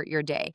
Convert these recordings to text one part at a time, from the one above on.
your day?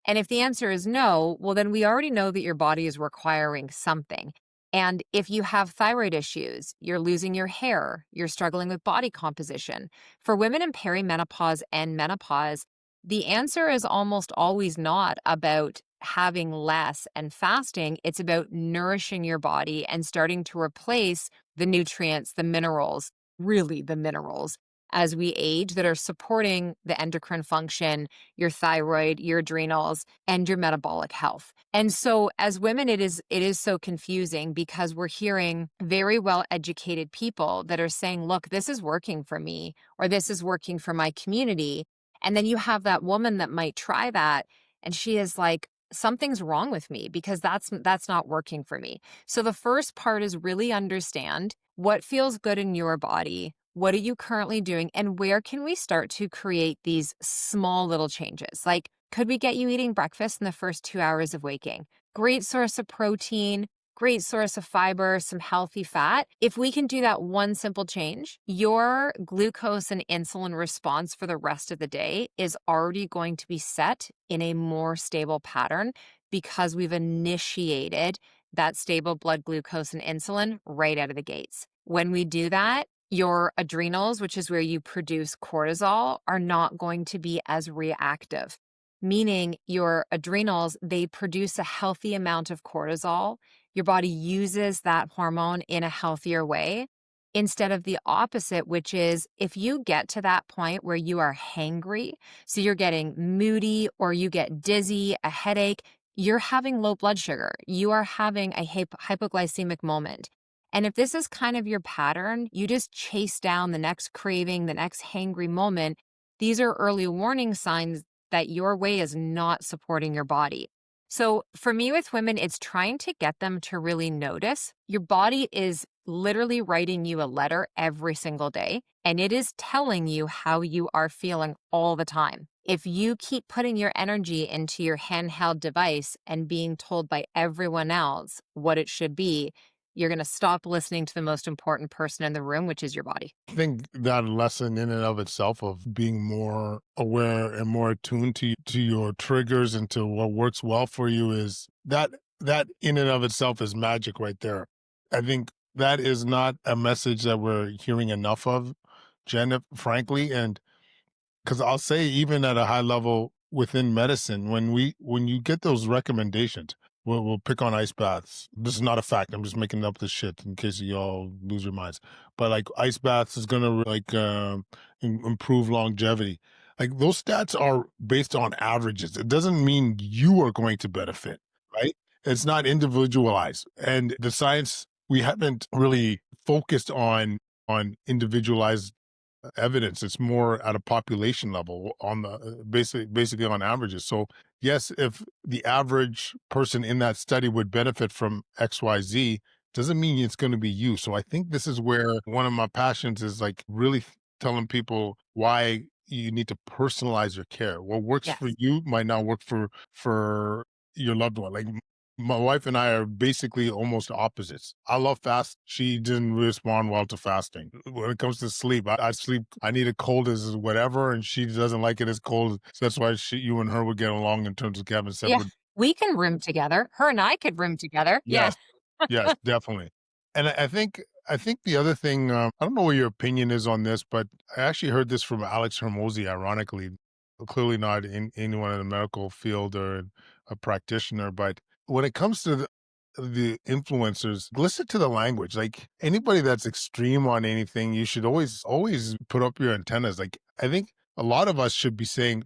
And if the answer is no, well, then we already know that your body is requiring something. And if you have thyroid issues, you're losing your hair, you're struggling with body composition. For women in perimenopause and menopause, the answer is almost always not about having less and fasting. It's about nourishing your body and starting to replace the nutrients, the minerals, really the minerals as we age that are supporting the endocrine function, your thyroid, your adrenals, and your metabolic health. And so as women, it is so confusing because we're hearing very well educated people that are saying, look, this is working for me, or this is working for my community. And then you have that woman that might try that, and she is like, something's wrong with me because that's not working for me. So the first part is really understand what feels good in your body. What are you currently doing? And where can we start to create these small little changes? Like, could we get you eating breakfast in the first 2 hours of waking? Great source of protein, great source of fiber, some healthy fat. If we can do that one simple change, your glucose and insulin response for the rest of the day is already going to be set in a more stable pattern because we've initiated that stable blood glucose and insulin right out of the gates. When we do that, your adrenals, which is where you produce cortisol, are not going to be as reactive, meaning your adrenals, they produce a healthy amount of cortisol. Your body uses that hormone in a healthier way instead of the opposite, which is if you get to that point where you are hangry, so you're getting moody or you get dizzy, a headache, you're having low blood sugar, you are having a hypoglycemic moment. And if this is kind of your pattern, you just chase down the next craving, the next hangry moment. These are early warning signs that your way is not supporting your body. So for me with women, it's trying to get them to really notice your body is literally writing you a letter every single day, and it is telling you how you are feeling all the time. If you keep putting your energy into your handheld device and being told by everyone else what it should be, you're going to stop listening to the most important person in the room, which is your body. I think that lesson in and of itself of being more aware and more attuned to your triggers and to what works well for you is that in and of itself is magic right there. I think that is not a message that we're hearing enough of, Jen, frankly, and because I'll say even at a high level within medicine, when you get those recommendations, we'll pick on ice baths. This is not a fact. I'm just making up this shit in case you all lose your minds. But like ice baths is gonna like improve longevity. Like those stats are based on averages. It doesn't mean you are going to benefit, right? It's not individualized, and the science we haven't really focused on individualized evidence. It's more at a population level on the basically on averages. So yes, if the average person in that study would benefit from XYZ, doesn't mean it's going to be you. So I think this is where one of my passions is like really telling people why you need to personalize your care. What works for Yes. you might not work for your loved one. Like my wife and I are basically almost opposites. I love fast. She didn't respond well to fasting. When it comes to sleep, I sleep. I need it cold as whatever, and she doesn't like it as cold. So that's why you and her would get along in terms of having Yeah. separate. We can room together. Her and I could room together. Yeah. Yes, yes, definitely. And I think the other thing. I don't know what your opinion is on this, but I actually heard this from Alex Hermosi. Ironically, clearly not in anyone in the medical field or a practitioner, but when it comes to the influencers, listen to the language. Like anybody that's extreme on anything, you should always put up your antennas. Like I think a lot of us should be saying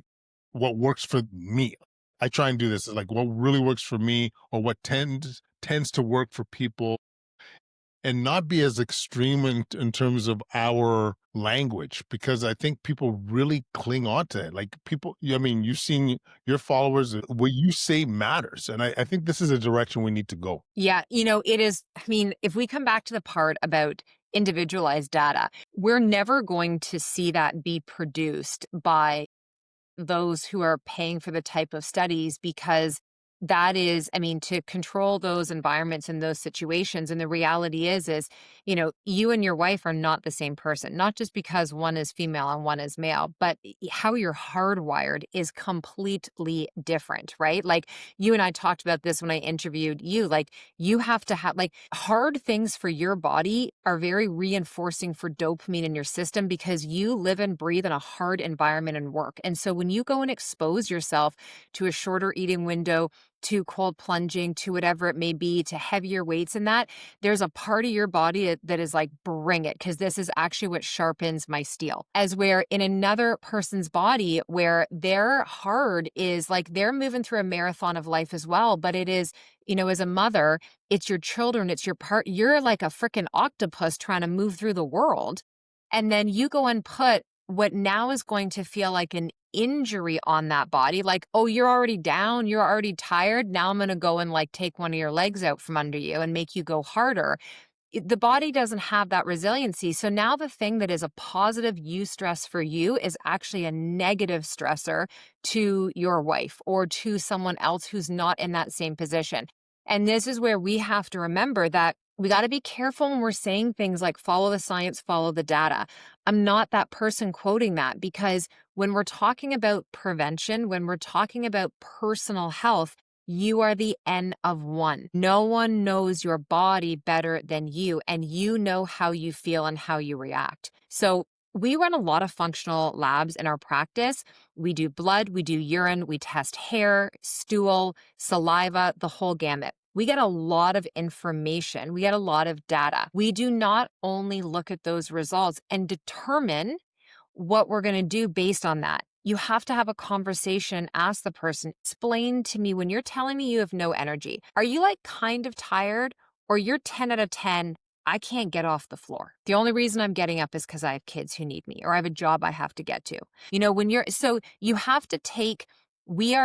what works for me. I try and do this like what really works for me or what tends to work for people and not be as extreme in terms of our language because I think people really cling on to it. Like people, I mean, you've seen your followers, what you say matters. And I think this is a direction we need to go. Yeah. It is. I mean, if we come back to the part about individualized data, we're never going to see that be produced by those who are paying for the type of studies because that is, I mean, to control those environments and those situations. And the reality is, you and your wife are not the same person, not just because one is female and one is male, but how you're hardwired is completely different, right? Like you and I talked about this when I interviewed you. Like you have to have, like, hard things for your body are very reinforcing for dopamine in your system because you live and breathe in a hard environment and work. And so when you go and expose yourself to a shorter eating window, to cold plunging, to whatever it may be, to heavier weights and that, there's a part of your body that is like, bring it, because this is actually what sharpens my steel. As where in another person's body, where their hard is like they're moving through a marathon of life as well, but it is, as a mother, it's your children, it's your part, you're like a freaking octopus trying to move through the world. And then you go and put what now is going to feel like an injury on that body, like, oh, you're already down, you're already tired. Now I'm going to go and like take one of your legs out from under you and make you go harder. The body doesn't have that resiliency. So now the thing that is a positive eustress for you is actually a negative stressor to your wife or to someone else who's not in that same position. And this is where we have to remember that we got to be careful when we're saying things like follow the science, follow the data. I'm not that person quoting that, because when we're talking about prevention, when we're talking about personal health, you are the N of one. No one knows your body better than you, and you know how you feel and how you react. So we run a lot of functional labs in our practice. We do blood, we do urine, we test hair, stool, saliva, the whole gamut. We get a lot of information. We get a lot of data. We do not only look at those results and determine what we're going to do based on that. You have to have a conversation, ask the person, explain to me when you're telling me you have no energy. Are you like kind of tired, or you're 10 out of 10? I can't get off the floor. The only reason I'm getting up is because I have kids who need me, or I have a job I have to get to. So you have to take, we are